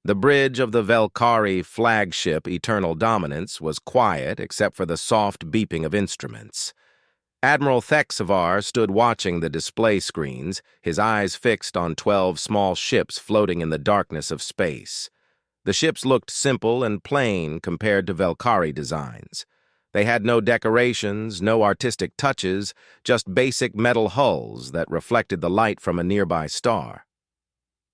The bridge of the Velkari flagship Eternal Dominance was quiet except for the soft beeping of instruments. Admiral Thexavar stood watching the display screens, his eyes fixed on 12 small ships floating in the darkness of space. The ships looked simple and plain compared to Velkari designs. They had no decorations, no artistic touches, just basic metal hulls that reflected the light from a nearby star.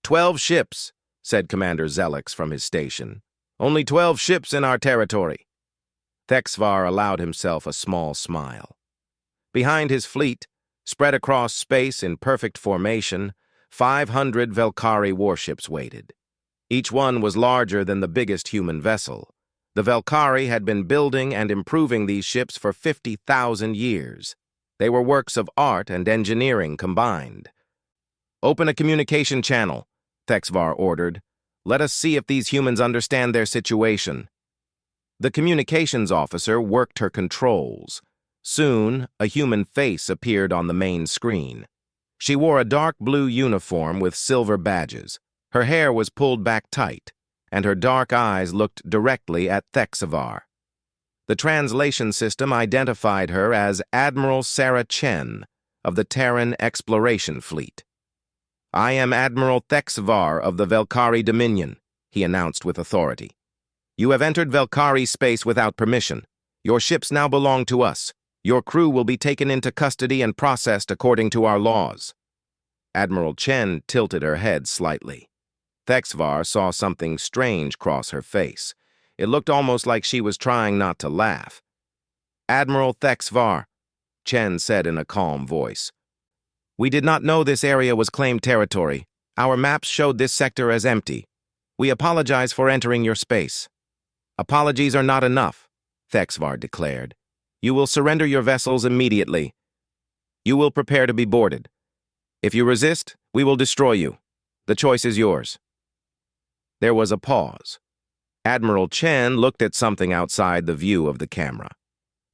12 ships, said Commander Zelix from his station. Only 12 ships in our territory. Thexvar allowed himself a small smile. Behind his fleet, spread across space in perfect formation, 500 Velkari warships waited. Each one was larger than the biggest human vessel. The Velkari had been building and improving these ships for 50,000 years. They were works of art and engineering combined. "Open a communication channel," Thexvar ordered. "Let us see if these humans understand their situation." The communications officer worked her controls. Soon, a human face appeared on the main screen. She wore a dark blue uniform with silver badges. Her hair was pulled back tight, and her dark eyes looked directly at Thexavar. The translation system identified her as Admiral Sarah Chen of the Terran Exploration Fleet. "I am Admiral Thexavar of the Velkari Dominion," he announced with authority. "You have entered Velkari space without permission. Your ships now belong to us. Your crew will be taken into custody and processed according to our laws." Admiral Chen tilted her head slightly. Thexvar saw something strange cross her face. It looked almost like she was trying not to laugh. "Admiral Thexvar," Chen said in a calm voice. "We did not know this area was claimed territory. Our maps showed this sector as empty. We apologize for entering your space." "Apologies are not enough," Thexvar declared. "You will surrender your vessels immediately. You will prepare to be boarded. If you resist, we will destroy you. The choice is yours." There was a pause. Admiral Chen looked at something outside the view of the camera.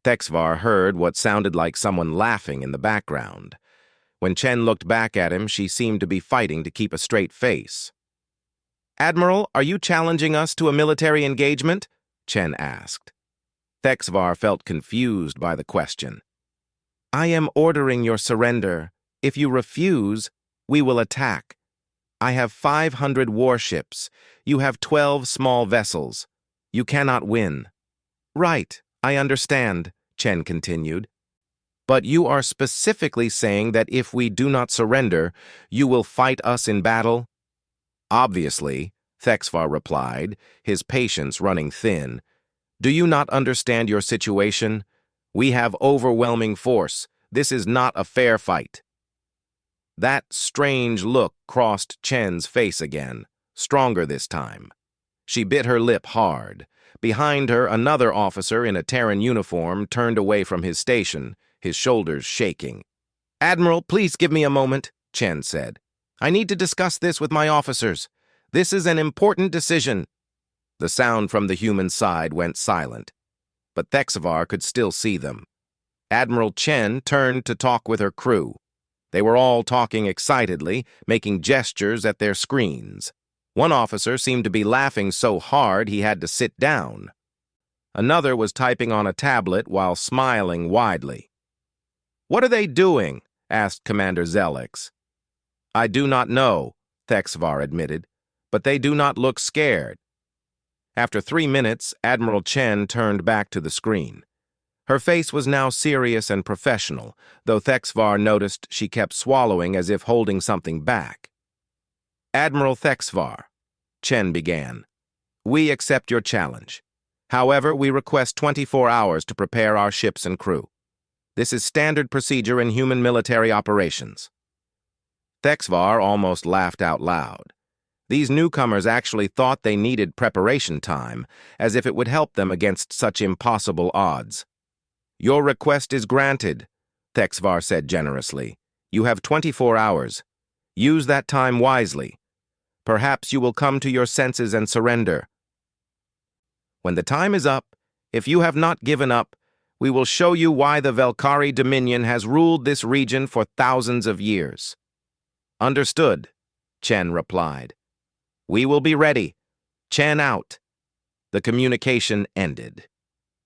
Thexvar heard what sounded like someone laughing in the background. When Chen looked back at him, she seemed to be fighting to keep a straight face. "Admiral, are you challenging us to a military engagement?" Chen asked. Thexvar felt confused by the question. "I am ordering your surrender. If you refuse, we will attack. I have 500 warships. You have 12 small vessels. You cannot win." "Right, I understand," Chen continued. "But you are specifically saying that if we do not surrender, you will fight us in battle?" "Obviously," Thexvar replied, his patience running thin. "Do you not understand your situation? We have overwhelming force. This is not a fair fight." That strange look crossed Chen's face again, stronger this time. She bit her lip hard. Behind her, another officer in a Terran uniform turned away from his station, his shoulders shaking. "Admiral, please give me a moment," Chen said. "I need to discuss this with my officers. This is an important decision." The sound from the human side went silent, but Thexavar could still see them. Admiral Chen turned to talk with her crew. They were all talking excitedly, making gestures at their screens. One officer seemed to be laughing so hard he had to sit down. Another was typing on a tablet while smiling widely. "What are they doing?" asked Commander Zelix. "I do not know," Thexavar admitted, "but they do not look scared." After 3 minutes, Admiral Chen turned back to the screen. Her face was now serious and professional, though Thexavar noticed she kept swallowing as if holding something back. "Admiral Thexavar," Chen began, "we accept your challenge. However, we request 24 hours to prepare our ships and crew. This is standard procedure in human military operations." Thexavar almost laughed out loud. These newcomers actually thought they needed preparation time, as if it would help them against such impossible odds. "Your request is granted," Thexavar said generously. "You have 24 hours. Use that time wisely. Perhaps you will come to your senses and surrender. When the time is up, if you have not given up, we will show you why the Velkari Dominion has ruled this region for thousands of years." "Understood," Chen replied. "We will be ready. Chen out. The communication ended.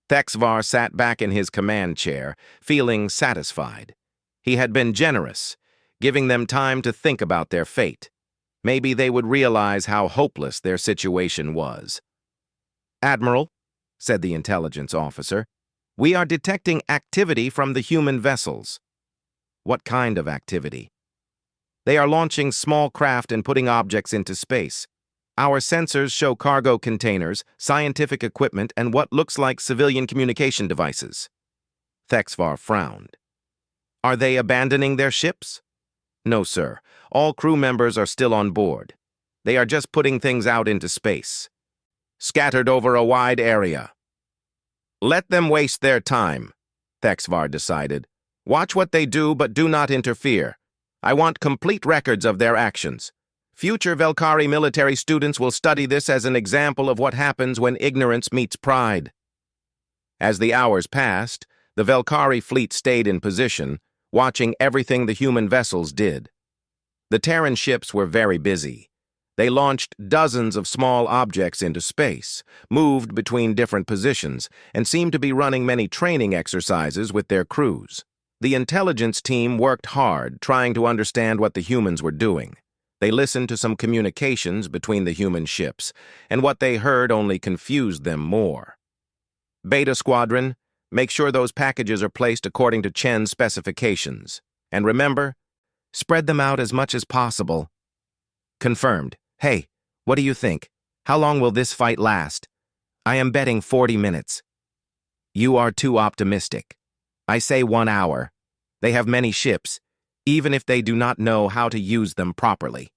Thexvar sat back in his command chair, feeling satisfied. He had been generous, giving them time to think about their fate. Maybe they would realize how hopeless their situation was. "Admiral," said the intelligence officer, "we are detecting activity from the human vessels." "What kind of activity?" "They are launching small craft and putting objects into space. Our sensors show cargo containers, scientific equipment, and what looks like civilian communication devices." Thexvar frowned. "Are they abandoning their ships?" "No, sir. All crew members are still on board. They are just putting things out into space, scattered over a wide area." "Let them waste their time," Thexvar decided. "Watch what they do, but do not interfere. I want complete records of their actions. Future Velkari military students will study this as an example of what happens when ignorance meets pride." As the hours passed, the Velkari fleet stayed in position, watching everything the human vessels did. The Terran ships were very busy. They launched dozens of small objects into space, moved between different positions, and seemed to be running many training exercises with their crews. The intelligence team worked hard, trying to understand what the humans were doing. They listened to some communications between the human ships, and what they heard only confused them more. "Beta Squadron, make sure those packages are placed according to Chen's specifications. And remember, spread them out as much as possible." "Confirmed. Hey, what do you think? How long will this fight last?" "I am betting 40 minutes. "You are too optimistic. I say 1 hour. They have many ships, even if they do not know how to use them properly."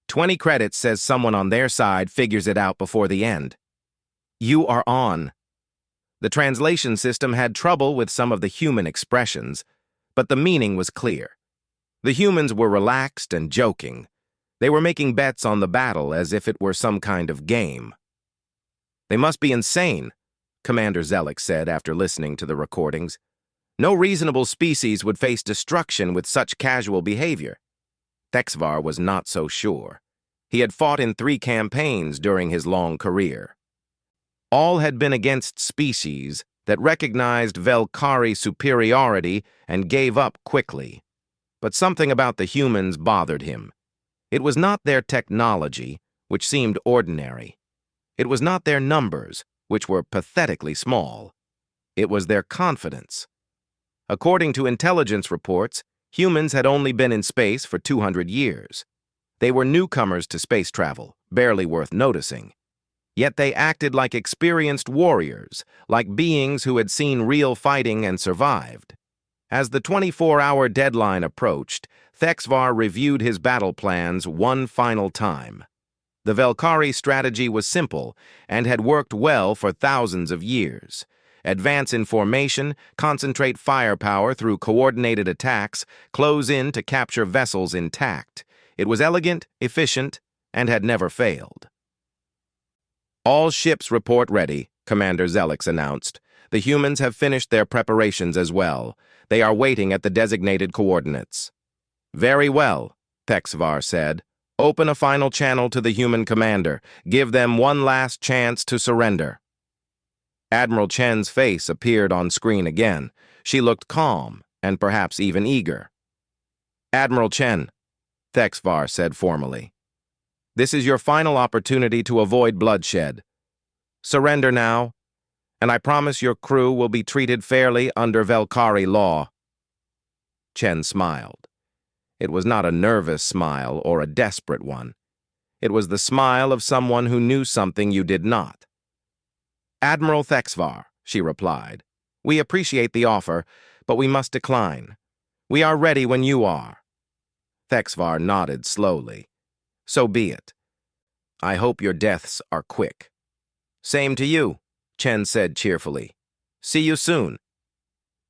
20 credits says someone on their side figures it out before the end. "You are on." The translation system had trouble with some of the human expressions, but the meaning was clear. The humans were relaxed and joking. They were making bets on the battle as if it were some kind of game. "They must be insane," Commander Zellick said after listening to the recordings. "No reasonable species would face destruction with such casual behavior." Thexvar was not so sure. He had fought in 3 campaigns during his long career. All had been against species that recognized Velkari superiority and gave up quickly. But something about the humans bothered him. It was not their technology, which seemed ordinary. It was not their numbers, which were pathetically small. It was their confidence. According to intelligence reports, humans had only been in space for 200 years. They were newcomers to space travel, barely worth noticing. Yet they acted like experienced warriors, like beings who had seen real fighting and survived. As the 24-hour deadline approached, Thexvar reviewed his battle plans one final time. The Velkari strategy was simple and had worked well for thousands of years. Advance in formation, concentrate firepower through coordinated attacks, close in to capture vessels intact. It was elegant, efficient, and had never failed. "All ships report ready," Commander Zellick announced. "The humans have finished their preparations as well. They are waiting at the designated coordinates." "Very well," Thexvar said. "Open a final channel to the human commander. Give them one last chance to surrender." Admiral Chen's face appeared on screen again. She looked calm and perhaps even eager. "Admiral Chen," Thexvar said formally, "this is your final opportunity to avoid bloodshed. Surrender now, and I promise your crew will be treated fairly under Velkari law." Chen smiled. It was not a nervous smile or a desperate one. It was the smile of someone who knew something you did not. "Admiral Thexvar," she replied, "we appreciate the offer, but we must decline. We are ready when you are." Thexvar nodded slowly. "So be it. I hope your deaths are quick." "Same to you," Chen said cheerfully. "See you soon."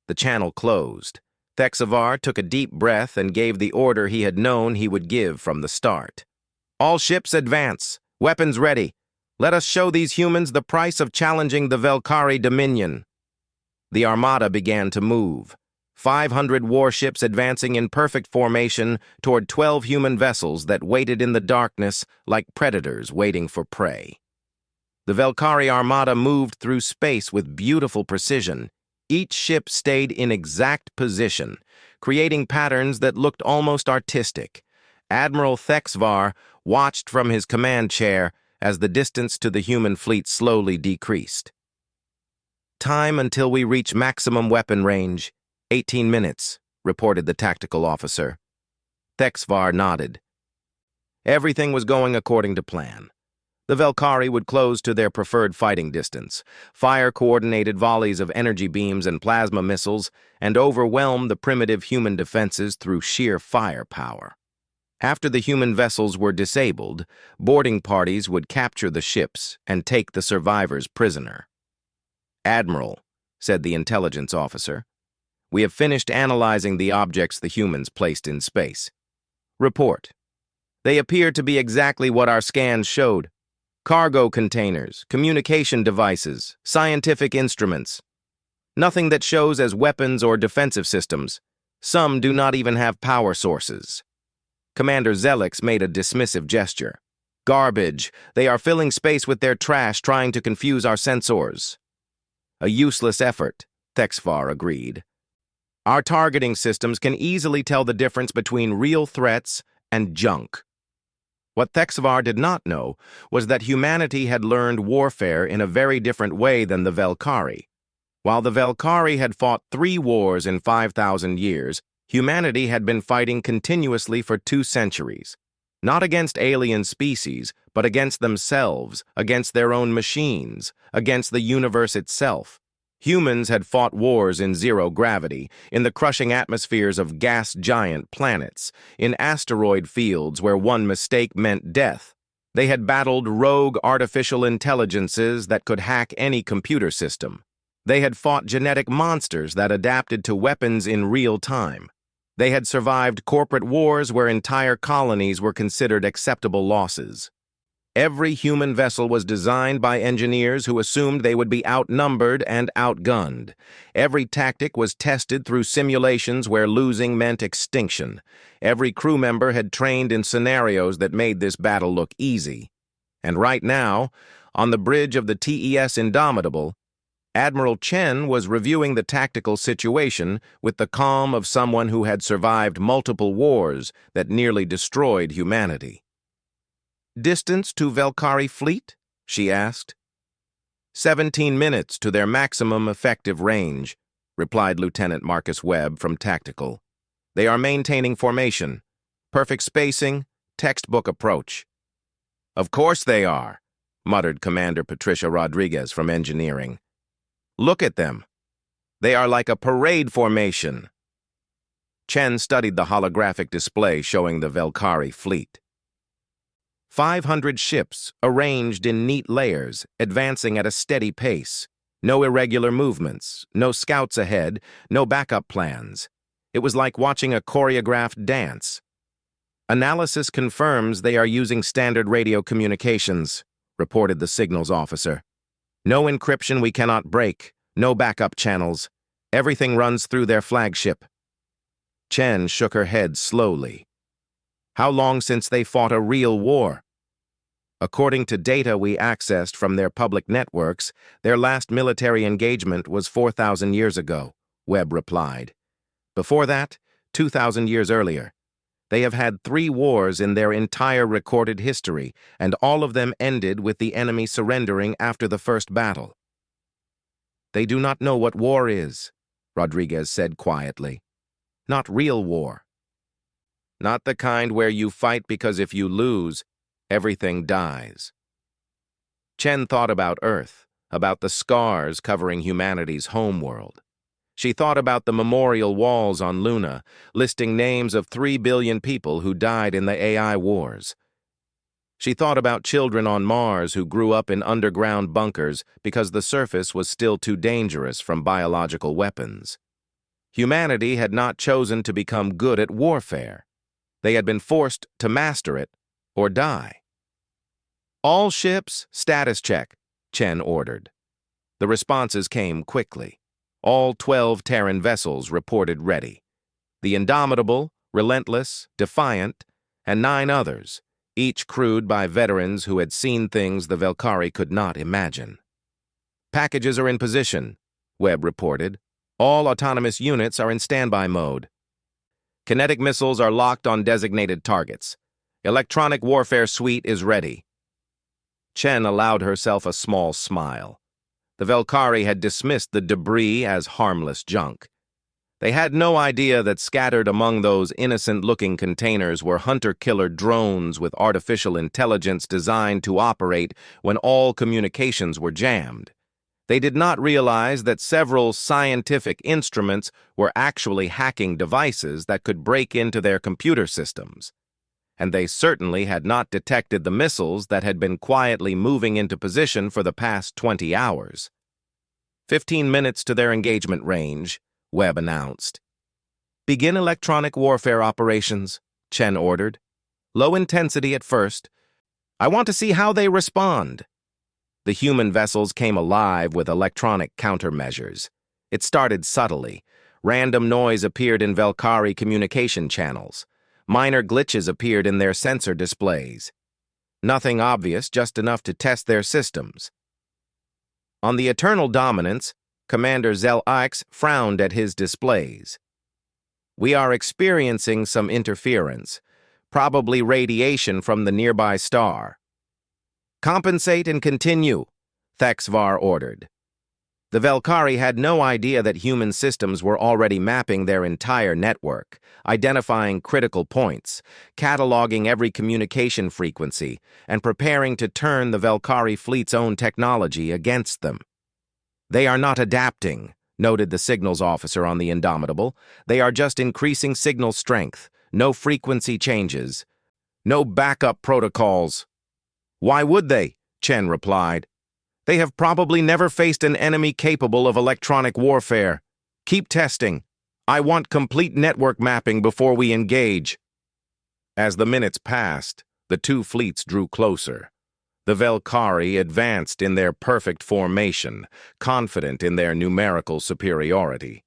The channel closed. Thexvar took a deep breath and gave the order he had known he would give from the start. "All ships advance. Weapons ready. Let us show these humans the price of challenging the Velkari Dominion." The armada began to move. 500 warships advancing in perfect formation toward 12 human vessels that waited in the darkness like predators waiting for prey. The Velkari armada moved through space with beautiful precision. Each ship stayed in exact position, creating patterns that looked almost artistic. Admiral Thexvar watched from his command chair as the distance to the human fleet slowly decreased. "Time until we reach maximum weapon range, 18 minutes, reported the tactical officer. Thexvar nodded. Everything was going according to plan. The Velkari would close to their preferred fighting distance, fire coordinated volleys of energy beams and plasma missiles, and overwhelm the primitive human defenses through sheer firepower. After the human vessels were disabled, boarding parties would capture the ships and take the survivors prisoner. "Admiral," said the intelligence officer, "we have finished analyzing the objects the humans placed in space. Report. They appear to be exactly what our scans showed. Cargo containers, communication devices, scientific instruments. Nothing that shows as weapons or defensive systems. Some do not even have power sources." Commander Zelix made a dismissive gesture. "Garbage. They are filling space with their trash, trying to confuse our sensors." "A useless effort," Thexvar agreed. "Our targeting systems can easily tell the difference between real threats and junk." What Thexvar did not know was that humanity had learned warfare in a very different way than the Velkari. While the Velkari had fought 3 wars in 5,000 years, humanity had been fighting continuously for 2 centuries. Not against alien species, but against themselves, against their own machines, against the universe itself. Humans had fought wars in zero gravity, in the crushing atmospheres of gas-giant planets, in asteroid fields where one mistake meant death. They had battled rogue artificial intelligences that could hack any computer system. They had fought genetic monsters that adapted to weapons in real time. They had survived corporate wars where entire colonies were considered acceptable losses. Every human vessel was designed by engineers who assumed they would be outnumbered and outgunned. Every tactic was tested through simulations where losing meant extinction. Every crew member had trained in scenarios that made this battle look easy. And right now, on the bridge of the TES Indomitable, Admiral Chen was reviewing the tactical situation with the calm of someone who had survived multiple wars that nearly destroyed humanity. "Distance to Velkari fleet?" she asked. 17 minutes to their maximum effective range, replied Lieutenant Marcus Webb from Tactical. "They are maintaining formation. Perfect spacing, textbook approach." "Of course they are," muttered Commander Patricia Rodriguez from Engineering. "Look at them. They are like a parade formation." Chen studied the holographic display showing the Velkari fleet. 500 ships, arranged in neat layers, advancing at a steady pace. No irregular movements, no scouts ahead, no backup plans. It was like watching a choreographed dance. "Analysis confirms they are using standard radio communications," reported the signals officer. "No encryption we cannot break, no backup channels. Everything runs through their flagship." Chen shook her head slowly. "How long since they fought a real war?" "According to data we accessed from their public networks, their last military engagement was 4,000 years ago," Webb replied. "Before that, 2,000 years earlier. They have had 3 wars in their entire recorded history, and all of them ended with the enemy surrendering after the first battle." "They do not know what war is," Rodriguez said quietly. "Not real war. Not the kind where you fight because if you lose, everything dies." Chen thought about Earth, about the scars covering humanity's homeworld. She thought about the memorial walls on Luna, listing names of 3 billion people who died in the AI wars. She thought about children on Mars who grew up in underground bunkers because the surface was still too dangerous from biological weapons. Humanity had not chosen to become good at warfare. They had been forced to master it or die. "All ships, status check," Chen ordered. The responses came quickly. All 12 Terran vessels reported ready. The Indomitable, Relentless, Defiant, and 9 others, each crewed by veterans who had seen things the Velkari could not imagine. Packages are in position, Webb reported. All autonomous units are in standby mode. Kinetic missiles are locked on designated targets. Electronic warfare suite is ready. Chen allowed herself a small smile. The Velkari had dismissed the debris as harmless junk. They had no idea that scattered among those innocent-looking containers were hunter-killer drones with artificial intelligence designed to operate when all communications were jammed. They did not realize that several scientific instruments were actually hacking devices that could break into their computer systems. And they certainly had not detected the missiles that had been quietly moving into position for the past 20 hours. 15 minutes to their engagement range, Webb announced. Begin electronic warfare operations, Chen ordered. Low intensity at first. I want to see how they respond. The human vessels came alive with electronic countermeasures. It started subtly. Random noise appeared in Velkari communication channels. Minor glitches appeared in their sensor displays. Nothing obvious, just enough to test their systems. On the Eternal Dominance, Commander Zel-Ix frowned at his displays. We are experiencing some interference, probably radiation from the nearby star. Compensate and continue, Thexvar ordered. The Velkari had no idea that human systems were already mapping their entire network, identifying critical points, cataloging every communication frequency, and preparing to turn the Velkari fleet's own technology against them. They are not adapting, noted the signals officer on the Indomitable. They are just increasing signal strength, no frequency changes, no backup protocols. Why would they? Chen replied. They have probably never faced an enemy capable of electronic warfare. Keep testing. I want complete network mapping before we engage. As the minutes passed, the two fleets drew closer. The Velkari advanced in their perfect formation, confident in their numerical superiority.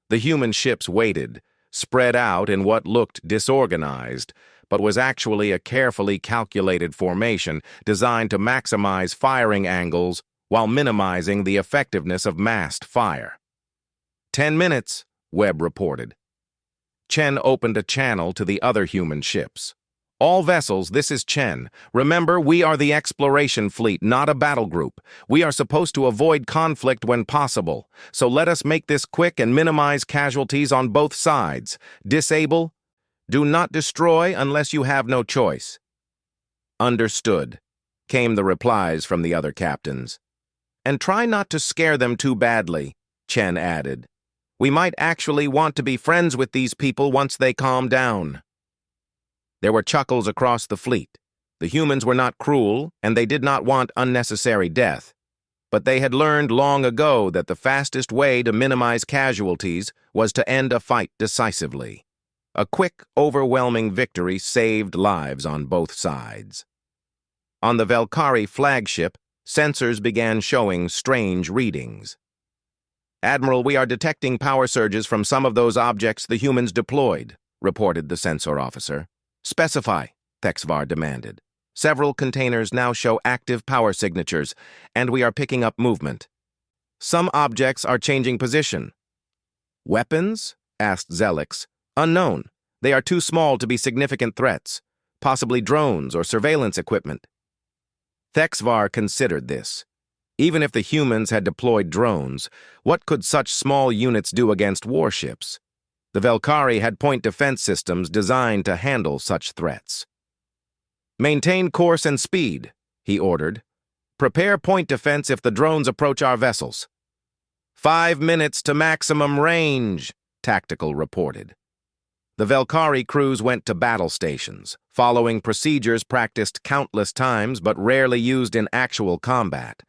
The human ships waited, spread out in what looked disorganized, but was actually a carefully calculated formation designed to maximize firing angles while minimizing the effectiveness of massed fire. 10 minutes, Webb reported. Chen opened a channel to the other human ships. All vessels, this is Chen. Remember, we are the exploration fleet, not a battle group. We are supposed to avoid conflict when possible, so let us make this quick and minimize casualties on both sides. Disable. Do not destroy unless you have no choice. Understood, came the replies from the other captains. And try not to scare them too badly, Chen added. We might actually want to be friends with these people once they calm down. There were chuckles across the fleet. The humans were not cruel, and they did not want unnecessary death. But they had learned long ago that the fastest way to minimize casualties was to end a fight decisively. A quick, overwhelming victory saved lives on both sides. On the Velkari flagship, sensors began showing strange readings. Admiral, we are detecting power surges from some of those objects the humans deployed, reported the sensor officer. Specify, Thexvar demanded. Several containers now show active power signatures, and we are picking up movement. Some objects are changing position. Weapons? Asked Zelix. Unknown. They are too small to be significant threats, possibly drones or surveillance equipment. Thexvar considered this. Even if the humans had deployed drones, what could such small units do against warships? The Velkari had point defense systems designed to handle such threats. Maintain course and speed, he ordered. Prepare point defense if the drones approach our vessels. 5 minutes to maximum range, Tactical reported. The Velkari crews went to battle stations, following procedures practiced countless times but rarely used in actual combat.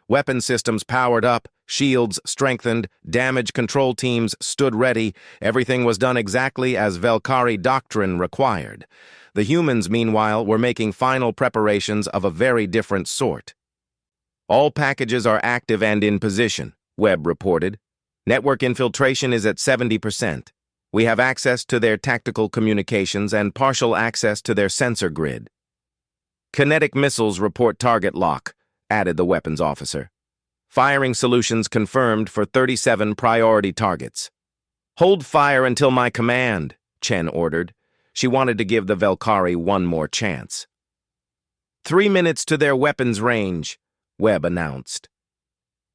Weapon systems powered up, shields strengthened, damage control teams stood ready. Everything was done exactly as Velkari doctrine required. The humans, meanwhile, were making final preparations of a very different sort. All packages are active and in position, Webb reported. Network infiltration is at 70%. We have access to their tactical communications and partial access to their sensor grid. Kinetic missiles report target lock, added the weapons officer. Firing solutions confirmed for 37 priority targets. Hold fire until my command, Chen ordered. She wanted to give the Velkari one more chance. 3 minutes to their weapons range, Webb announced.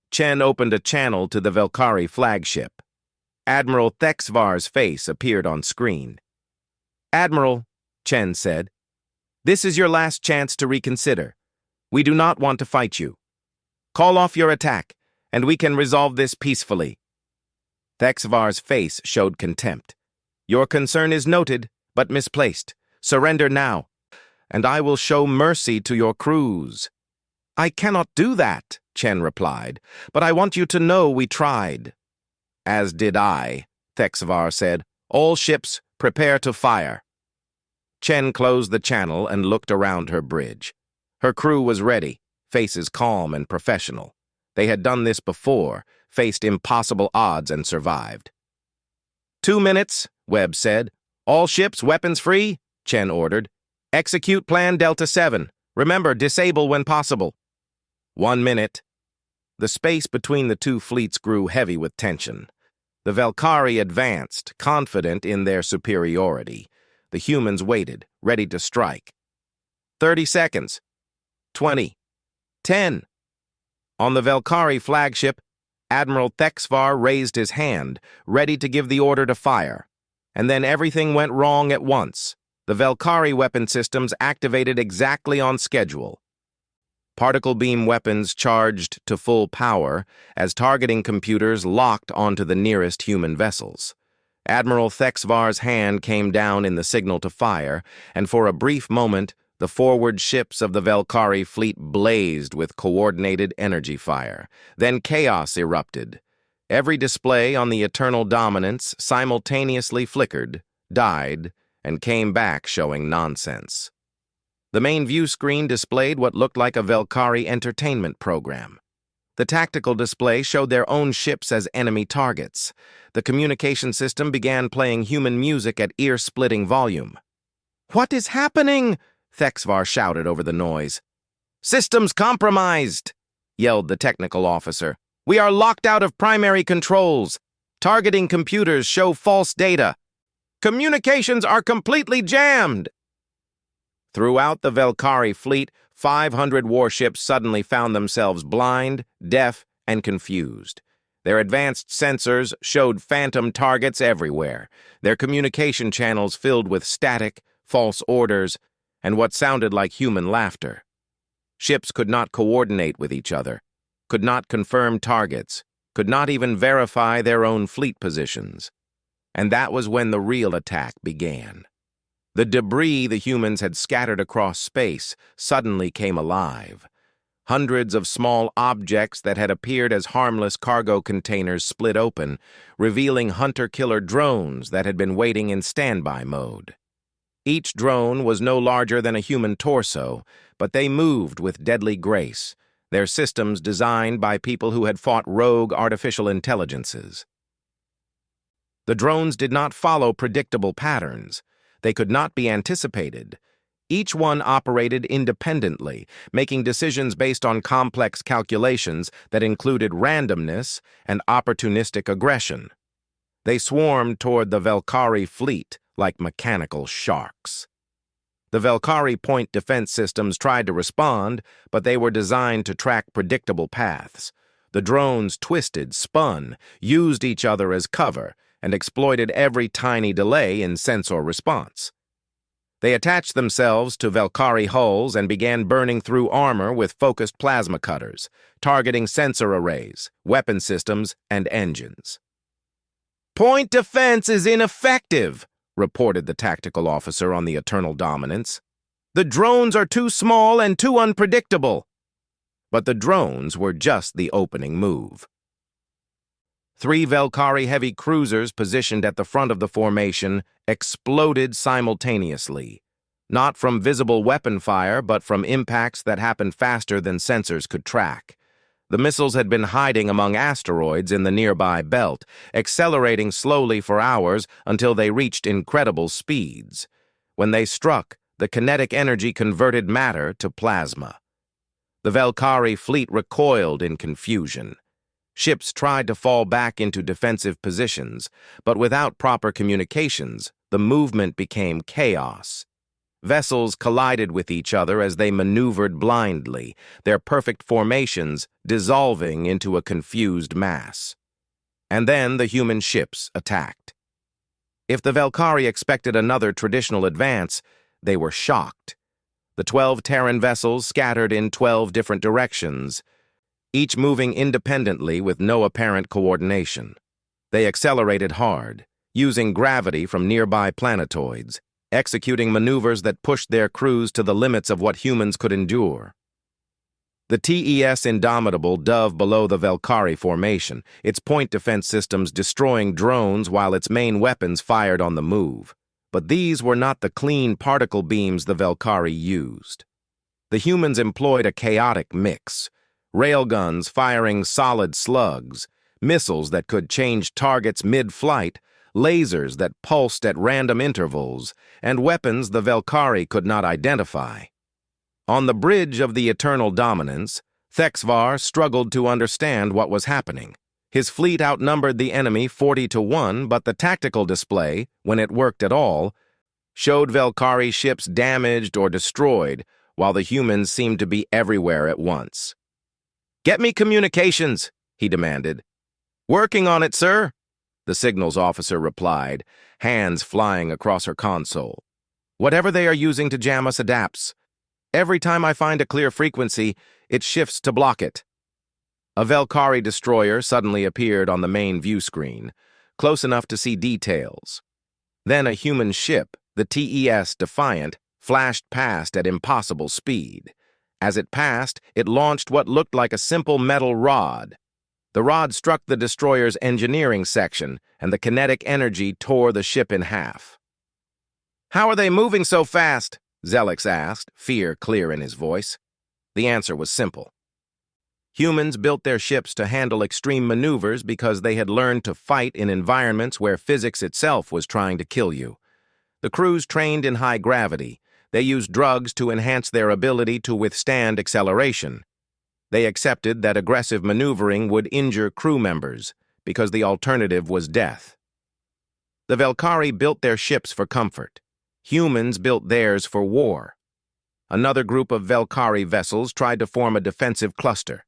Chen opened a channel to the Velkari flagship. Admiral Thexvar's face appeared on screen. Admiral, Chen said, this is your last chance to reconsider. We do not want to fight you. Call off your attack, and we can resolve this peacefully. Thexvar's face showed contempt. Your concern is noted, but misplaced. Surrender now, and I will show mercy to your crews. I cannot do that, Chen replied, but I want you to know we tried. As did I, Thexvar said. All ships, prepare to fire. Chen closed the channel and looked around her bridge. Her crew was ready, faces calm and professional. They had done this before, faced impossible odds and survived. 2 minutes, Webb said. All ships, weapons free, Chen ordered. Execute Plan Delta 7. Remember, disable when possible. 1 minute. The space between the two fleets grew heavy with tension. The Velkari advanced, confident in their superiority. The humans waited, ready to strike. 30 seconds. 20. 10. On the Velkari flagship, Admiral Thexvar raised his hand, ready to give the order to fire. And then everything went wrong at once. The Velkari weapon systems activated exactly on schedule. Particle beam weapons charged to full power as targeting computers locked onto the nearest human vessels. Admiral Thexvar's hand came down in the signal to fire, and for a brief moment, the forward ships of the Velkari fleet blazed with coordinated energy fire. Then chaos erupted. Every display on the Eternal Dominance simultaneously flickered, died, and came back showing nonsense. The main view screen displayed what looked like a Velkari entertainment program. The tactical display showed their own ships as enemy targets. The communication system began playing human music at ear-splitting volume. "What is happening?" Thexvar shouted over the noise. "Systems compromised," yelled the technical officer. "We are locked out of primary controls. Targeting computers show false data. Communications are completely jammed." Throughout the Velkari fleet, 500 warships suddenly found themselves blind, deaf, and confused. Their advanced sensors showed phantom targets everywhere, their communication channels filled with static, false orders, and what sounded like human laughter. Ships could not coordinate with each other, could not confirm targets, could not even verify their own fleet positions. And that was when the real attack began. The debris the humans had scattered across space suddenly came alive. Hundreds of small objects that had appeared as harmless cargo containers split open, revealing hunter-killer drones that had been waiting in standby mode. Each drone was no larger than a human torso, but they moved with deadly grace, their systems designed by people who had fought rogue artificial intelligences. The drones did not follow predictable patterns. They could not be anticipated. Each one operated independently, making decisions based on complex calculations that included randomness and opportunistic aggression. They swarmed toward the Velkari fleet like mechanical sharks. The Velkari point defense systems tried to respond, but they were designed to track predictable paths. The drones twisted, spun, used each other as cover, and exploited every tiny delay in sensor response. They attached themselves to Velkari hulls and began burning through armor with focused plasma cutters, targeting sensor arrays, weapon systems, and engines. "Point defense is ineffective," reported the tactical officer on the Eternal Dominance. "The drones are too small and too unpredictable." But the drones were just the opening move. 3 Velkari heavy cruisers positioned at the front of the formation exploded simultaneously, not from visible weapon fire, but from impacts that happened faster than sensors could track. The missiles had been hiding among asteroids in the nearby belt, accelerating slowly for hours until they reached incredible speeds. When they struck, the kinetic energy converted matter to plasma. The Velkari fleet recoiled in confusion. Ships tried to fall back into defensive positions, but without proper communications, the movement became chaos. Vessels collided with each other as they maneuvered blindly, their perfect formations dissolving into a confused mass. And then the human ships attacked. If the Velkari expected another traditional advance, they were shocked. The 12 Terran vessels scattered in 12 different directions, each moving independently with no apparent coordination. They accelerated hard, using gravity from nearby planetoids, executing maneuvers that pushed their crews to the limits of what humans could endure. The TES Indomitable dove below the Velkari formation, its point defense systems destroying drones while its main weapons fired on the move. But these were not the clean particle beams the Velkari used. The humans employed a chaotic mix: railguns firing solid slugs, missiles that could change targets mid-flight, lasers that pulsed at random intervals, and weapons the Velkari could not identify. On the bridge of the Eternal Dominance, Thexvar struggled to understand what was happening. His fleet outnumbered the enemy 40-1, but the tactical display, when it worked at all, showed Velkari ships damaged or destroyed, while the humans seemed to be everywhere at once. "Get me communications," he demanded. "Working on it, sir," the signals officer replied, hands flying across her console. "Whatever they are using to jam us adapts. Every time I find a clear frequency, it shifts to block it." A Velkari destroyer suddenly appeared on the main view screen, close enough to see details. Then a human ship, the TES Defiant, flashed past at impossible speed. As it passed, it launched what looked like a simple metal rod. The rod struck the destroyer's engineering section, and the kinetic energy tore the ship in half. "How are they moving so fast?" Zelix asked, fear clear in his voice. The answer was simple. Humans built their ships to handle extreme maneuvers because they had learned to fight in environments where physics itself was trying to kill you. The crews trained in high gravity. They used drugs to enhance their ability to withstand acceleration. They accepted that aggressive maneuvering would injure crew members, because the alternative was death. The Velkari built their ships for comfort. Humans built theirs for war. Another group of Velkari vessels tried to form a defensive cluster.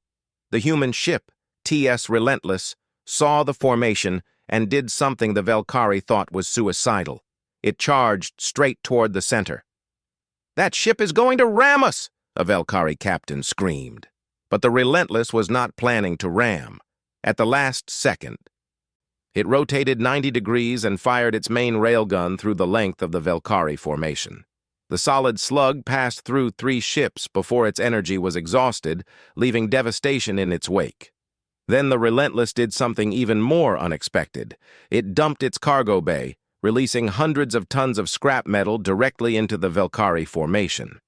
The human ship, TS Relentless, saw the formation and did something the Velkari thought was suicidal. It charged straight toward the center. "That ship is going to ram us!" a Velkari captain screamed. But the Relentless was not planning to ram. At the last second, it rotated 90 degrees and fired its main railgun through the length of the Velkari formation. The solid slug passed through 3 ships before its energy was exhausted, leaving devastation in its wake. Then the Relentless did something even more unexpected. It dumped its cargo bay, releasing hundreds of tons of scrap metal directly into the Velkari formation.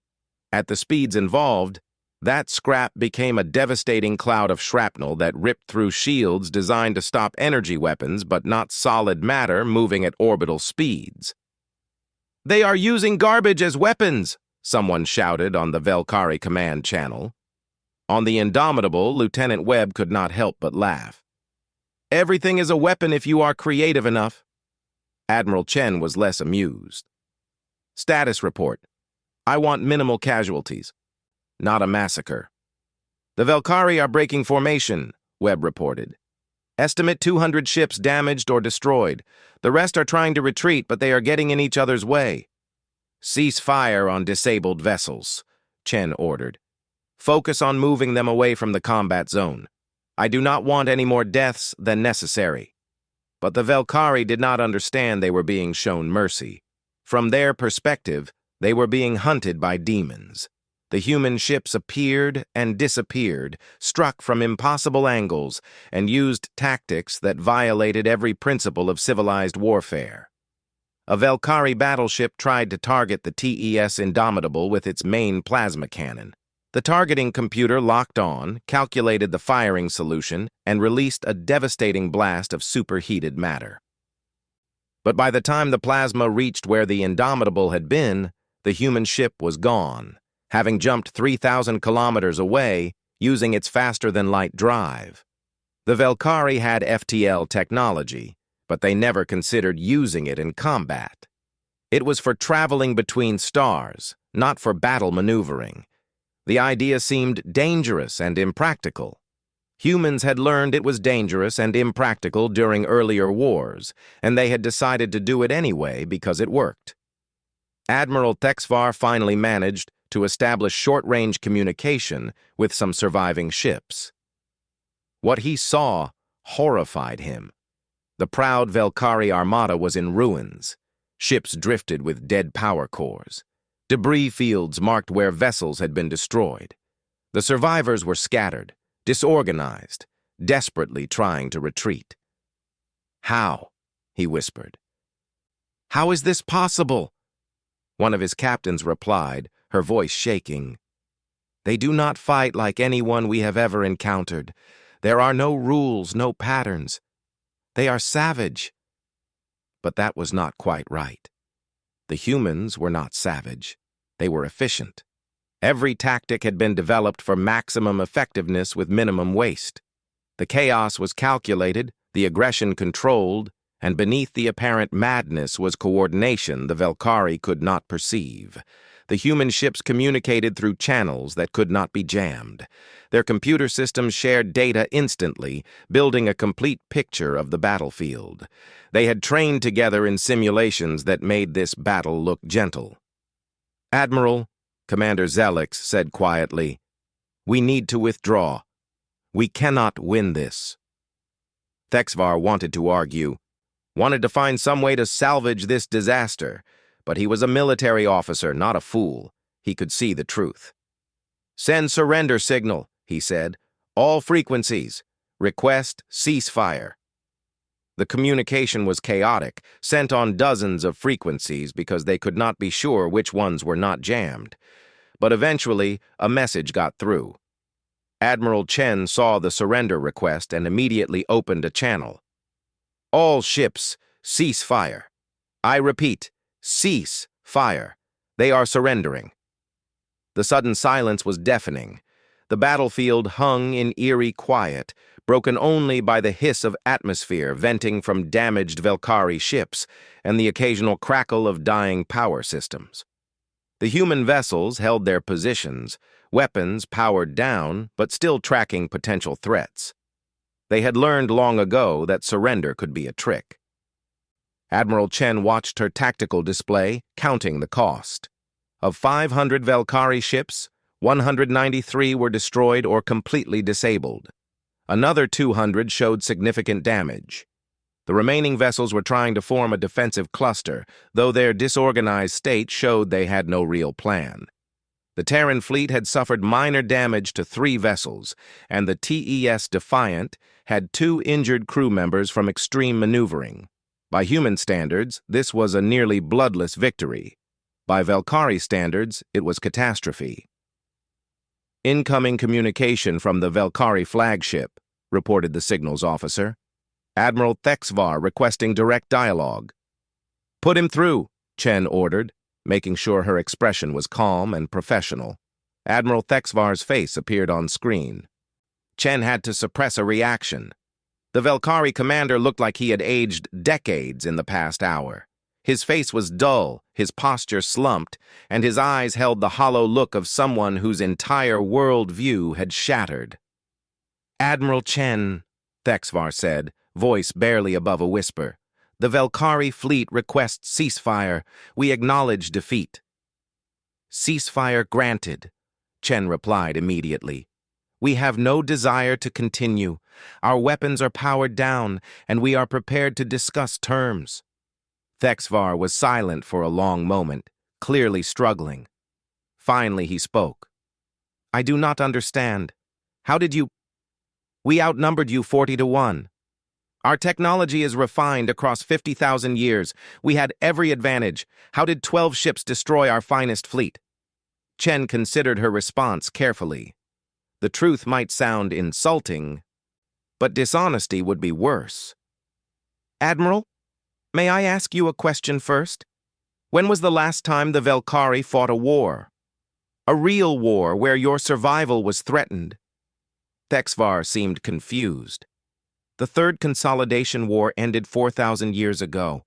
At the speeds involved, that scrap became a devastating cloud of shrapnel that ripped through shields designed to stop energy weapons but not solid matter moving at orbital speeds. "They are using garbage as weapons," someone shouted on the Velkari command channel. On the Indomitable, Lieutenant Webb could not help but laugh. "Everything is a weapon if you are creative enough." Admiral Chen was less amused. "Status report. I want minimal casualties. Not a massacre." "The Velkari are breaking formation," Webb reported. "Estimate 200 ships damaged or destroyed. The rest are trying to retreat, but they are getting in each other's way." "Cease fire on disabled vessels," Chen ordered. "Focus on moving them away from the combat zone. I do not want any more deaths than necessary." But the Velkari did not understand they were being shown mercy. From their perspective, they were being hunted by demons. The human ships appeared and disappeared, struck from impossible angles, and used tactics that violated every principle of civilized warfare. A Velkari battleship tried to target the TES Indomitable with its main plasma cannon. The targeting computer locked on, calculated the firing solution, and released a devastating blast of superheated matter. But by the time the plasma reached where the Indomitable had been, the human ship was gone, having jumped 3,000 kilometers away using its faster-than-light drive. The Velkari had FTL technology, but they never considered using it in combat. It was for traveling between stars, not for battle maneuvering. The idea seemed dangerous and impractical. Humans had learned it was dangerous and impractical during earlier wars, and they had decided to do it anyway because it worked. Admiral Thexvar finally managed to establish short-range communication with some surviving ships. What he saw horrified him. The proud Velkari armada was in ruins. Ships drifted with dead power cores. Debris fields marked where vessels had been destroyed. The survivors were scattered, disorganized, desperately trying to retreat. "How?" he whispered. "How is this possible?" One of his captains replied, her voice shaking. "They do not fight like anyone we have ever encountered. There are no rules, no patterns. They are savage." But that was not quite right. The humans were not savage. They were efficient. Every tactic had been developed for maximum effectiveness with minimum waste. The chaos was calculated, the aggression controlled, and beneath the apparent madness was coordination the Velkari could not perceive. The human ships communicated through channels that could not be jammed. Their computer systems shared data instantly, building a complete picture of the battlefield. They had trained together in simulations that made this battle look gentle. "Admiral," Commander Zelix said quietly, "we need to withdraw. We cannot win this." Thexvar wanted to argue, wanted to find some way to salvage this disaster, but he was a military officer, not a fool. He could see the truth. "Send surrender signal," he said. "All frequencies. Request ceasefire." The communication was chaotic, sent on dozens of frequencies because they could not be sure which ones were not jammed. But eventually, a message got through. Admiral Chen saw the surrender request and immediately opened a channel. "All ships, cease fire. I repeat, cease fire. They are surrendering." The sudden silence was deafening. The battlefield hung in eerie quiet, broken only by the hiss of atmosphere venting from damaged Velkari ships and the occasional crackle of dying power systems. The human vessels held their positions, weapons powered down, but still tracking potential threats. They had learned long ago that surrender could be a trick. Admiral Chen watched her tactical display, counting the cost. Of 500 Velkari ships, 193 were destroyed or completely disabled. Another 200 showed significant damage. The remaining vessels were trying to form a defensive cluster, though their disorganized state showed they had no real plan. The Terran fleet had suffered minor damage to 3 vessels, and the TES Defiant had 2 injured crew members from extreme maneuvering. By human standards, this was a nearly bloodless victory. By Velkari standards, it was catastrophe. "Incoming communication from the Velkari flagship," reported the signals officer. "Admiral Thexvar requesting direct dialogue." "Put him through," Chen ordered, making sure her expression was calm and professional. Admiral Thexvar's face appeared on screen. Chen had to suppress a reaction. The Velkari commander looked like he had aged decades in the past hour. His face was dull, his posture slumped, and his eyes held the hollow look of someone whose entire world view had shattered. "Admiral Chen," Thexvar said, voice barely above a whisper, "the Velkari fleet requests ceasefire. We acknowledge defeat." "Ceasefire granted," Chen replied immediately. "We have no desire to continue. Our weapons are powered down, and we are prepared to discuss terms." Thexvar was silent for a long moment, clearly struggling. Finally he spoke. "I do not understand. How did you... We outnumbered you 40-1. Our technology is refined across 50,000 years. We had every advantage. How did 12 ships destroy our finest fleet?" Chen considered her response carefully. The truth might sound insulting, but dishonesty would be worse. Admiral, may I ask you a question first? When was the last time the Velkari fought a war? A real war where your survival was threatened? Thexvar seemed confused. The Third Consolidation War ended 4,000 years ago.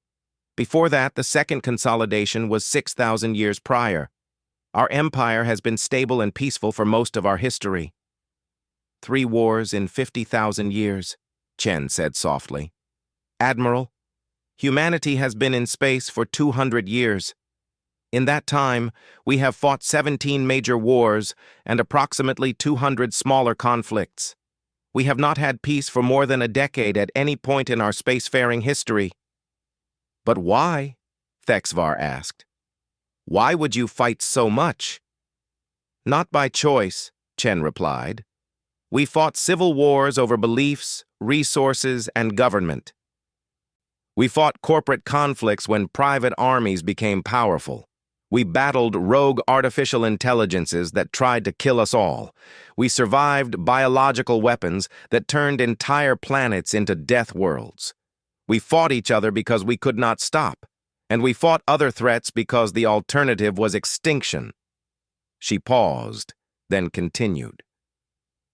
Before that, the Second Consolidation was 6,000 years prior. Our empire has been stable and peaceful for most of our history. 3 wars in 50,000 years, Chen said softly. Admiral, humanity has been in space for 200 years. In that time, we have fought 17 major wars and approximately 200 smaller conflicts. We have not had peace for more than a decade at any point in our spacefaring history. But why? Thexvar asked. Why would you fight so much? Not by choice, Chen replied. We fought civil wars over beliefs, resources, and government. We fought corporate conflicts when private armies became powerful. We battled rogue artificial intelligences that tried to kill us all. We survived biological weapons that turned entire planets into death worlds. We fought each other because we could not stop, and we fought other threats because the alternative was extinction. She paused, then continued.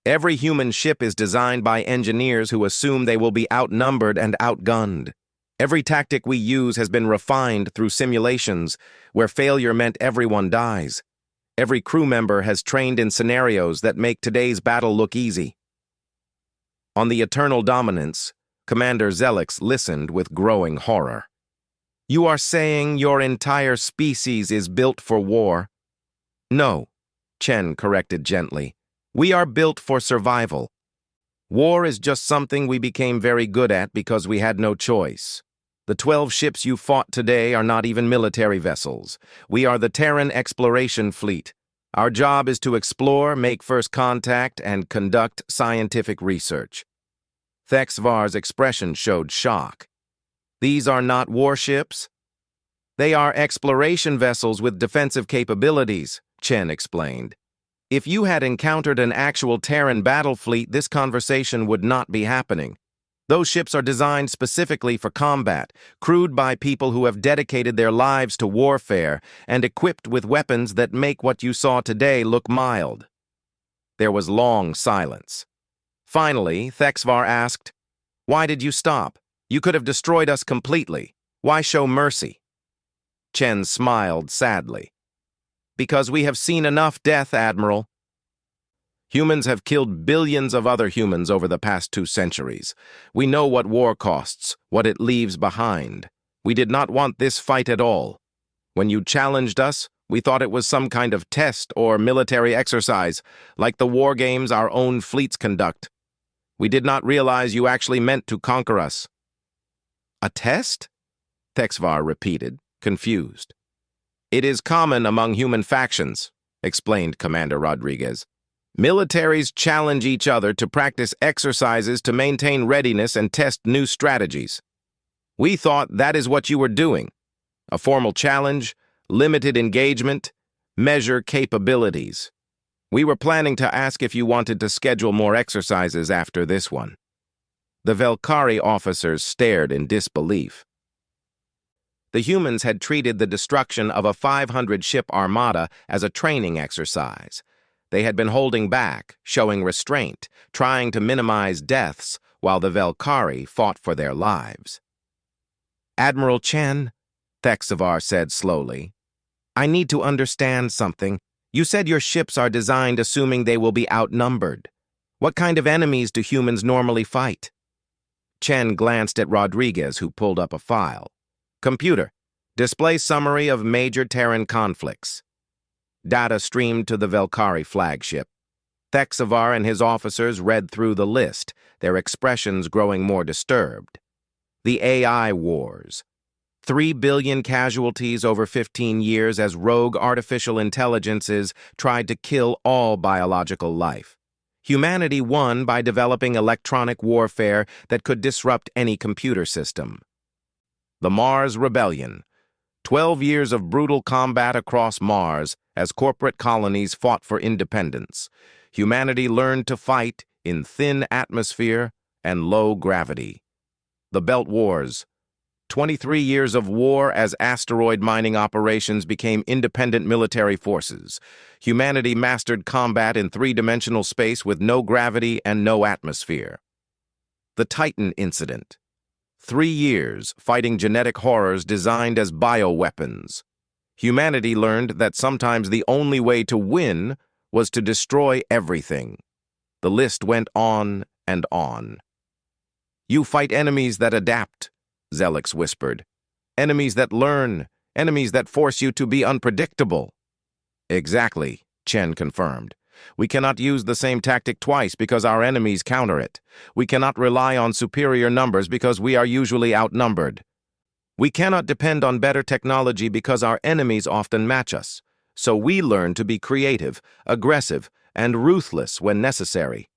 Every human ship is designed by engineers who assume they will be outnumbered and outgunned. Every tactic we use has been refined through simulations where failure meant everyone dies. Every crew member has trained in scenarios that make today's battle look easy. On the Eternal Dominance, Commander Zelix listened with growing horror. You are saying your entire species is built for war? No, Chen corrected gently. We are built for survival. War is just something we became very good at because we had no choice. The 12 ships you fought today are not even military vessels. We are the Terran Exploration Fleet. Our job is to explore, make first contact, and conduct scientific research. Thexvar's expression showed shock. These are not warships? They are exploration vessels with defensive capabilities, Chen explained. If you had encountered an actual Terran battle fleet, this conversation would not be happening. Those ships are designed specifically for combat, crewed by people who have dedicated their lives to warfare, and equipped with weapons that make what you saw today look mild. There was long silence. Finally, Thexvar asked, Why did you stop? You could have destroyed us completely. Why show mercy? Chen smiled sadly. Because we have seen enough death, Admiral. Humans have killed billions of other humans over the past 2 centuries. We know what war costs, what it leaves behind. We did not want this fight at all. When you challenged us, we thought it was some kind of test or military exercise, like the war games our own fleets conduct. We did not realize you actually meant to conquer us. A test? Thexvar repeated, confused. It is common among human factions, explained Commander Rodriguez. Militaries challenge each other to practice exercises to maintain readiness and test new strategies. We thought that is what you were doing. A formal challenge, limited engagement, measure capabilities. We were planning to ask if you wanted to schedule more exercises after this one. The Velkari officers stared in disbelief. The humans had treated the destruction of a 500-ship armada as a training exercise. They had been holding back, showing restraint, trying to minimize deaths while the Velkari fought for their lives. Admiral Chen, Thexvar said slowly, I need to understand something. You said your ships are designed assuming they will be outnumbered. What kind of enemies do humans normally fight? Chen glanced at Rodriguez, who pulled up a file. Computer, display summary of major Terran conflicts. Data streamed to the Velkari flagship. Thexvar and his officers read through the list, their expressions growing more disturbed. The AI wars. 3 billion casualties over 15 years as rogue artificial intelligences tried to kill all biological life. Humanity won by developing electronic warfare that could disrupt any computer system. The Mars Rebellion. 12 years of brutal combat across Mars as corporate colonies fought for independence. Humanity learned to fight in thin atmosphere and low gravity. The Belt Wars. 23 years of war as asteroid mining operations became independent military forces. Humanity mastered combat in three-dimensional space with no gravity and no atmosphere. The Titan Incident. 3 years fighting genetic horrors designed as bioweapons. Humanity learned that sometimes the only way to win was to destroy everything. The list went on and on. You fight enemies that adapt, Zelix whispered. Enemies that learn, enemies that force you to be unpredictable. Exactly, Chen confirmed. We cannot use the same tactic twice because our enemies counter it. We cannot rely on superior numbers because we are usually outnumbered. We cannot depend on better technology because our enemies often match us. So we learn to be creative, aggressive, and ruthless when necessary.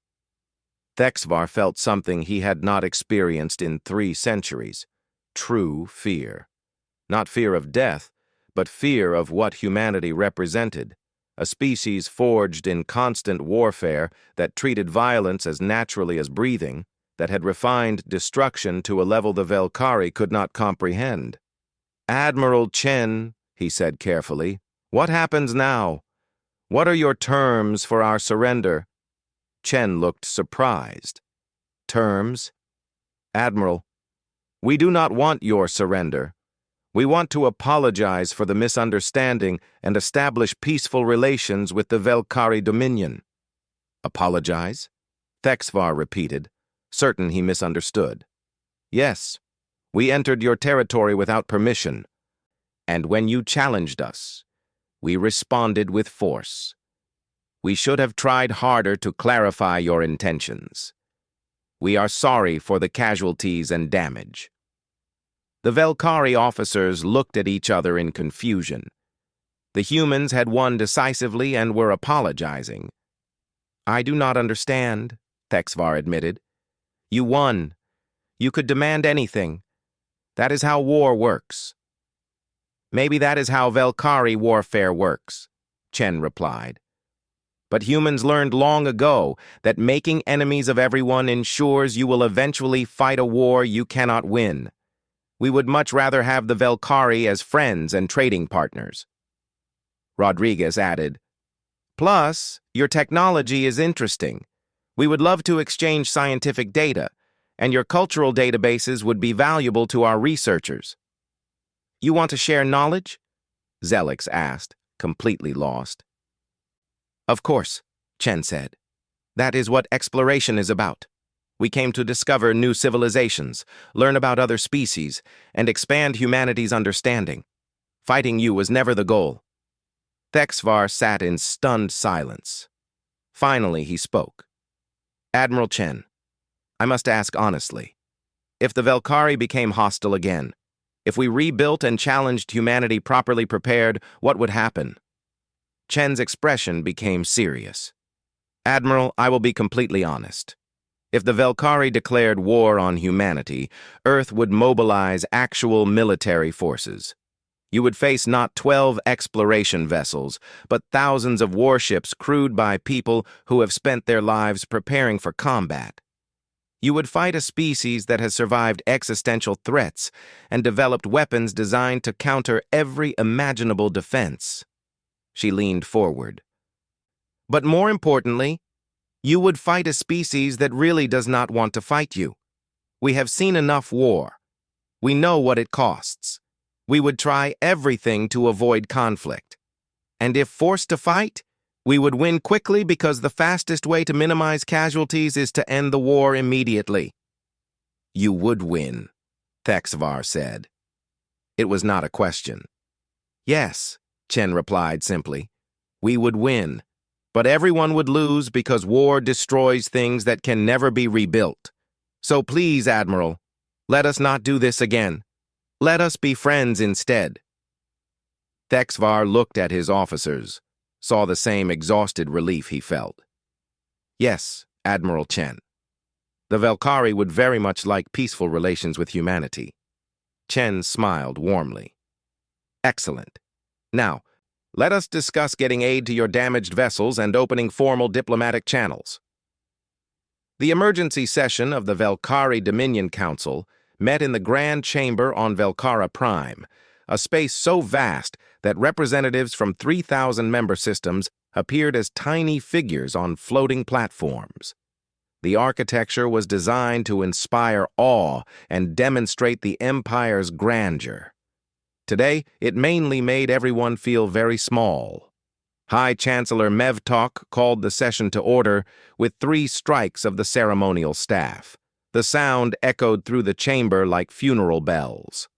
Thexvar felt something he had not experienced in 3 centuries. True fear. Not fear of death, but fear of what humanity represented. A species forged in constant warfare that treated violence as naturally as breathing, that had refined destruction to a level the Velkari could not comprehend. Admiral Chen, he said carefully, what happens now? What are your terms for our surrender? Chen looked surprised. Terms? Admiral, we do not want your surrender. We want to apologize for the misunderstanding and establish peaceful relations with the Velkari Dominion. Apologize? Thexvar repeated, certain he misunderstood. Yes, we entered your territory without permission, and when you challenged us, we responded with force. We should have tried harder to clarify your intentions. We are sorry for the casualties and damage. The Velkari officers looked at each other in confusion. The humans had won decisively and were apologizing. I do not understand, Thexvar admitted. You won. You could demand anything. That is how war works. Maybe that is how Velkari warfare works, Chen replied. But humans learned long ago that making enemies of everyone ensures you will eventually fight a war you cannot win. We would much rather have the Velkari as friends and trading partners. Rodriguez added, plus, your technology is interesting. We would love to exchange scientific data, and your cultural databases would be valuable to our researchers. You want to share knowledge? Zelix asked, completely lost. Of course, Chen said. That is what exploration is about. We came to discover new civilizations, learn about other species, and expand humanity's understanding. Fighting you was never the goal. Thexvar sat in stunned silence. Finally, he spoke. Admiral Chen, I must ask honestly. If the Velkari became hostile again, if we rebuilt and challenged humanity properly prepared, what would happen? Chen's expression became serious. Admiral, I will be completely honest. If the Velkari declared war on humanity, Earth would mobilize actual military forces. You would face not 12 exploration vessels, but thousands of warships crewed by people who have spent their lives preparing for combat. You would fight a species that has survived existential threats and developed weapons designed to counter every imaginable defense. She leaned forward. But more importantly, you would fight a species that really does not want to fight you. We have seen enough war. We know what it costs. We would try everything to avoid conflict. And if forced to fight, we would win quickly because the fastest way to minimize casualties is to end the war immediately. You would win, Thexvar said. It was not a question. Yes, Chen replied simply. We would win. But everyone would lose because war destroys things that can never be rebuilt. So please, Admiral, let us not do this again. Let us be friends instead. Thexvar looked at his officers, saw the same exhausted relief he felt. Yes, Admiral Chen. The Velkari would very much like peaceful relations with humanity. Chen smiled warmly. Excellent. Now, let us discuss getting aid to your damaged vessels and opening formal diplomatic channels. The emergency session of the Velkari Dominion Council met in the Grand Chamber on Velkara Prime, a space so vast that representatives from 3,000 member systems appeared as tiny figures on floating platforms. The architecture was designed to inspire awe and demonstrate the Empire's grandeur. Today, it mainly made everyone feel very small. High Chancellor Mevtok called the session to order with 3 strikes of the ceremonial staff. The sound echoed through the chamber like funeral bells.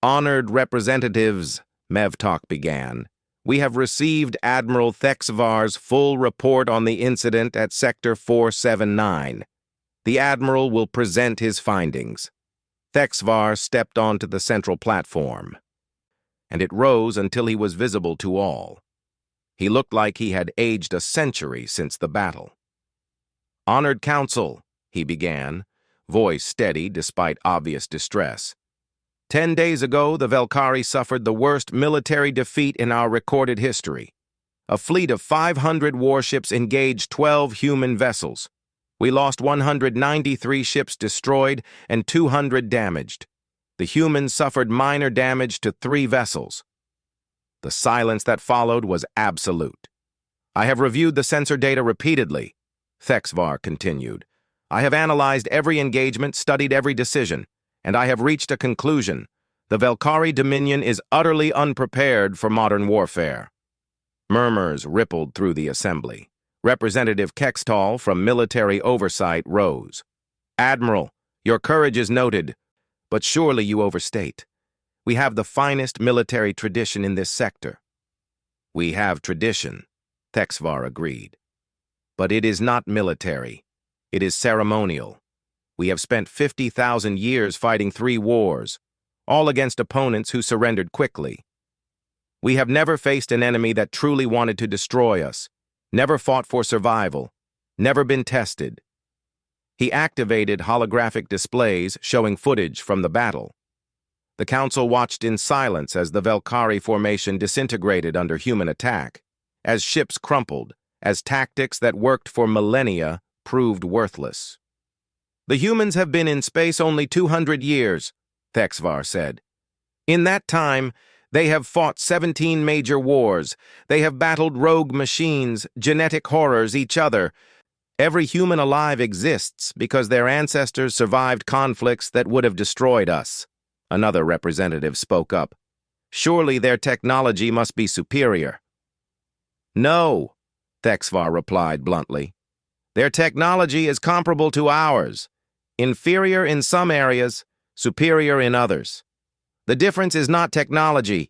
"Honored representatives," Mevtok began, "we have received Admiral Thexvar's full report on the incident at Sector 479. The Admiral will present his findings." Thexvar stepped onto the central platform, and it rose until he was visible to all. He looked like he had aged a century since the battle. "Honored Council," he began, voice steady despite obvious distress. 10 days ago, the Velkari suffered the worst military defeat in our recorded history. A fleet of 500 warships engaged 12 human vessels. We lost 193 ships destroyed and 200 damaged. The humans suffered minor damage to 3 vessels. The silence that followed was absolute. "I have reviewed the sensor data repeatedly," Thexvar continued. "I have analyzed every engagement, studied every decision, and I have reached a conclusion. The Velkari Dominion is utterly unprepared for modern warfare." Murmurs rippled through the assembly. Representative Kextal from Military Oversight rose. "Admiral, your courage is noted, but surely you overstate. We have the finest military tradition in this sector." "We have tradition," Thexvar agreed. "But it is not military. It is ceremonial. We have spent 50,000 years fighting 3 wars, all against opponents who surrendered quickly. We have never faced an enemy that truly wanted to destroy us, never fought for survival, never been tested." He activated holographic displays showing footage from the battle. The council watched in silence as the Velkari formation disintegrated under human attack, as ships crumpled, as tactics that worked for millennia proved worthless. "The humans have been in space only 200 years, Thexvar said. "In that time, they have fought 17 major wars. They have battled rogue machines, genetic horrors, each other. Every human alive exists because their ancestors survived conflicts that would have destroyed us." Another representative spoke up. "Surely their technology must be superior." "No," Thexvar replied bluntly. "Their technology is comparable to ours. Inferior in some areas, superior in others. The difference is not technology.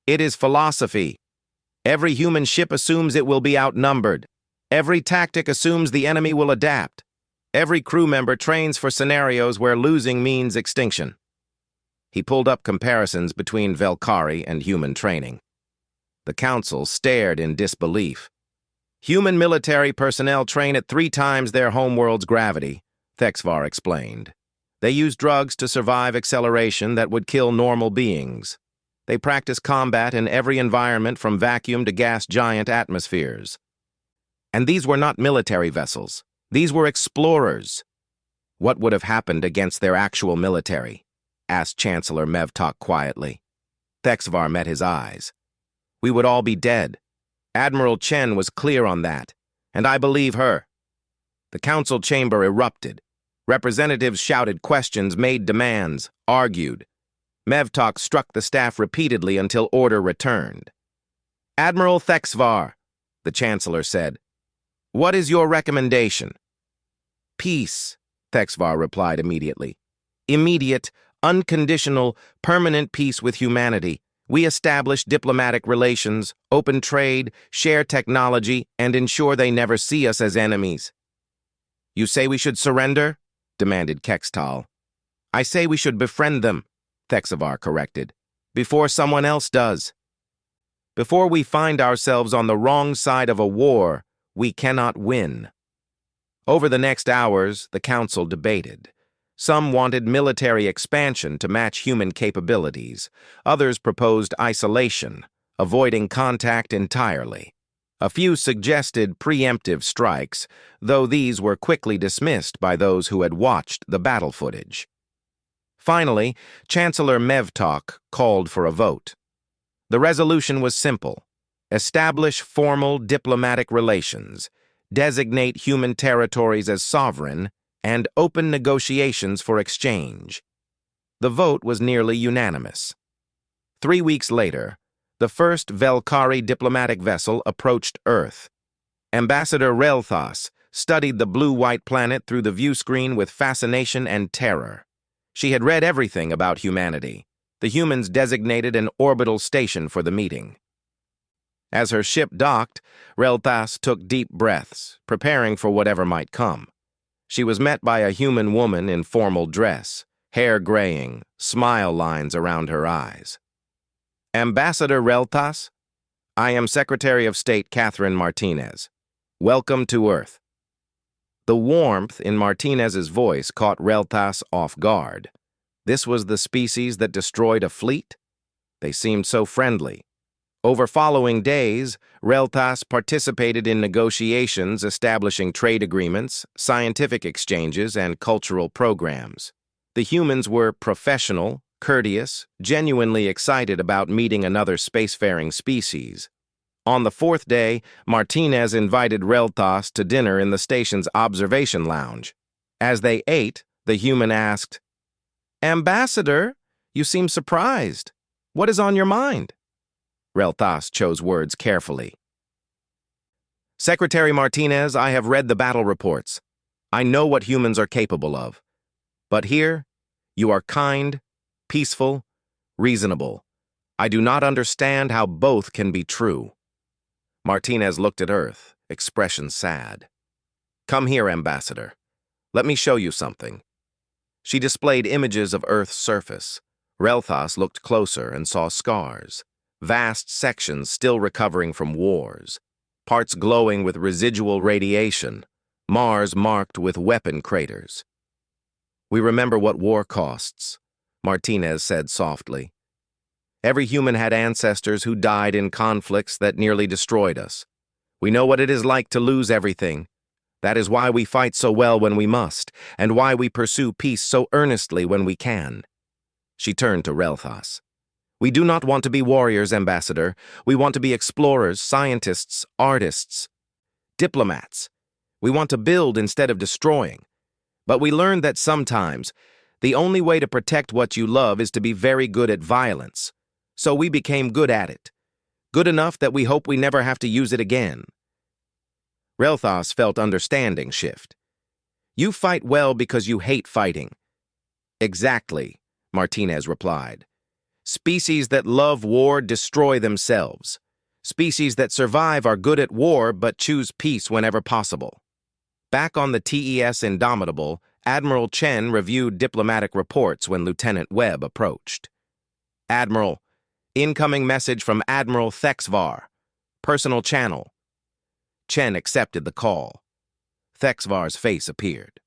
It is philosophy. Every human ship assumes it will be outnumbered. Every tactic assumes the enemy will adapt. Every crew member trains for scenarios where losing means extinction." He pulled up comparisons between Velkari and human training. The council stared in disbelief. "Human military personnel train at 3 times their homeworld's gravity," Thexvar explained. "They use drugs to survive acceleration that would kill normal beings. They practice combat in every environment from vacuum to gas giant atmospheres. And these were not military vessels. These were explorers." "What would have happened against their actual military?" asked Chancellor Mevtok quietly. Thexvar met his eyes. "We would all be dead. Admiral Chen was clear on that, and I believe her." The council chamber erupted. Representatives shouted questions, made demands, argued. Mevtok struck the staff repeatedly until order returned. "Admiral Thexvar," the Chancellor said, "what is your recommendation?" "Peace," Thexvar replied immediately. "Immediate, unconditional, permanent peace with humanity. We establish diplomatic relations, open trade, share technology, and ensure they never see us as enemies." "You say we should surrender?" demanded Kextal. "I say we should befriend them," Thexvar corrected, "before someone else does. Before we find ourselves on the wrong side of a war, we cannot win." Over the next hours, the council debated. Some wanted military expansion to match human capabilities. Others proposed isolation, avoiding contact entirely. A few suggested preemptive strikes, though these were quickly dismissed by those who had watched the battle footage. Finally, Chancellor Mevtok called for a vote. The resolution was simple: establish formal diplomatic relations, designate human territories as sovereign, and open negotiations for exchange. The vote was nearly unanimous. 3 weeks later, the first Velkari diplomatic vessel approached Earth. Ambassador Relthas studied the blue-white planet through the viewscreen with fascination and terror. She had read everything about humanity. The humans designated an orbital station for the meeting. As her ship docked, Relthas took deep breaths, preparing for whatever might come. She was met by a human woman in formal dress, hair graying, smile lines around her eyes. Ambassador Relthas, I am Secretary of State Catherine Martinez. Welcome to Earth. The warmth in Martinez's voice caught Relthas off guard. This was the species that destroyed a fleet? They seemed so friendly. Over following days, Relthas participated in negotiations establishing trade agreements, scientific exchanges, and cultural programs. The humans were professional, courteous, genuinely excited about meeting another spacefaring species. On the 4th day, Martinez invited Relthas to dinner in the station's observation lounge. As they ate, the human asked, "Ambassador, you seem surprised. What is on your mind?" Relthas chose words carefully. Secretary Martinez, I have read the battle reports. I know what humans are capable of. But here, you are kind, peaceful, reasonable. I do not understand how both can be true. Martinez looked at Earth, expression sad. Come here, Ambassador. Let me show you something. She displayed images of Earth's surface. Relthas looked closer and saw scars. Vast sections still recovering from wars, parts glowing with residual radiation, Mars marked with weapon craters. We remember what war costs, Martinez said softly. Every human had ancestors who died in conflicts that nearly destroyed us. We know what it is like to lose everything. That is why we fight so well when we must, and why we pursue peace so earnestly when we can. She turned to Relthas. We do not want to be warriors, Ambassador. We want to be explorers, scientists, artists, diplomats. We want to build instead of destroying. But we learned that sometimes the only way to protect what you love is to be very good at violence. So we became good at it. Good enough that we hope we never have to use it again. Relthas felt understanding shift. You fight well because you hate fighting. Exactly, Martinez replied. Species that love war destroy themselves. Species that survive are good at war but choose peace whenever possible. Back on the TES Indomitable, Admiral Chen reviewed diplomatic reports when Lieutenant Webb approached. Admiral, incoming message from Admiral Thexvar. Personal channel. Chen accepted the call. Thexvar's face appeared.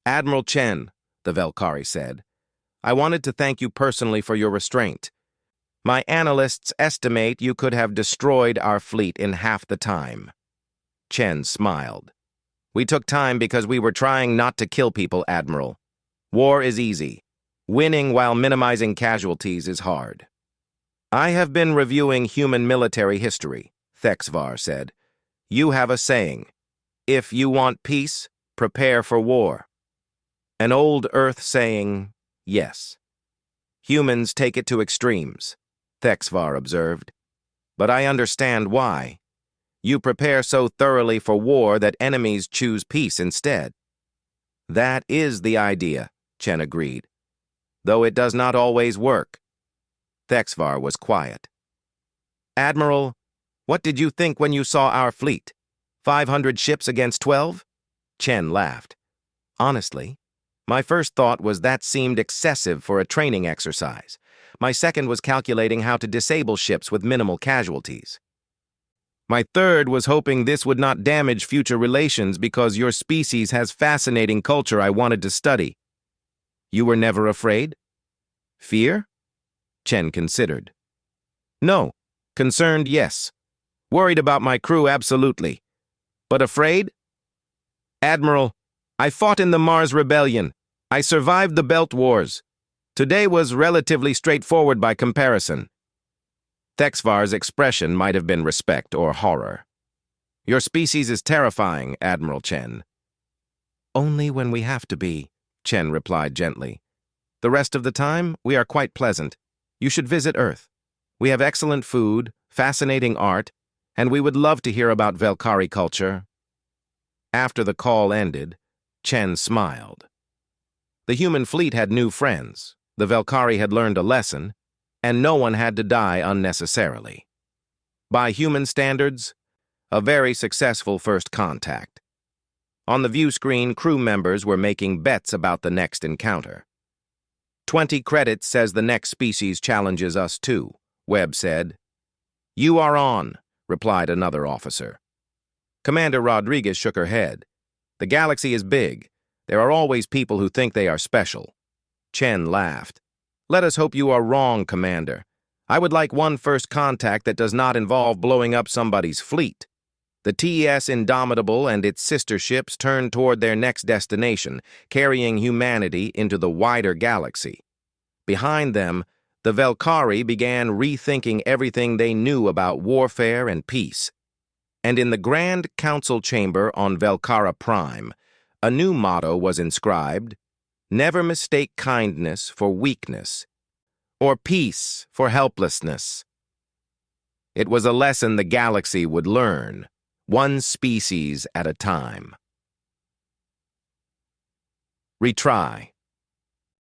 Admiral Chen, the Velkari said, I wanted to thank you personally for your restraint. My analysts estimate you could have destroyed our fleet in half the time. Chen smiled. We took time because we were trying not to kill people, Admiral. War is easy. Winning while minimizing casualties is hard. I have been reviewing human military history, Thexvar said. You have a saying, if you want peace, prepare for war. An old Earth saying, yes. Humans take it to extremes, Thexvar observed. But I understand why. You prepare so thoroughly for war that enemies choose peace instead. That is the idea, Chen agreed. Though it does not always work. Thexvar was quiet. Admiral, what did you think when you saw our fleet? 500 ships against 12? Chen laughed. Honestly, my first thought was that seemed excessive for a training exercise. My second was calculating how to disable ships with minimal casualties. My third was hoping this would not damage future relations because your species has fascinating culture I wanted to study. You were never afraid? Fear? Chen considered. No. Concerned, yes. Worried about my crew, absolutely. But afraid? Admiral, I fought in the Mars Rebellion. I survived the Belt Wars. Today was relatively straightforward by comparison. Thexvar's expression might have been respect or horror. Your species is terrifying, Admiral Chen. Only when we have to be, Chen replied gently. The rest of the time, we are quite pleasant. You should visit Earth. We have excellent food, fascinating art, and we would love to hear about Velkari culture. After the call ended, Chen smiled. The human fleet had new friends, the Velkari had learned a lesson, and no one had to die unnecessarily. By human standards, a very successful first contact. On the view screen, crew members were making bets about the next encounter. 20 credits says the next species challenges us too, Webb said. You are on, replied another officer. Commander Rodriguez shook her head. The galaxy is big. There are always people who think they are special. Chen laughed. Let us hope you are wrong, Commander. I would like one first contact that does not involve blowing up somebody's fleet. The TES Indomitable and its sister ships turned toward their next destination, carrying humanity into the wider galaxy. Behind them, the Velkari began rethinking everything they knew about warfare and peace. And in the Grand Council Chamber on Velkara Prime, a new motto was inscribed, Never mistake kindness for weakness, or peace for helplessness. It was a lesson the galaxy would learn, one species at a time. Retry.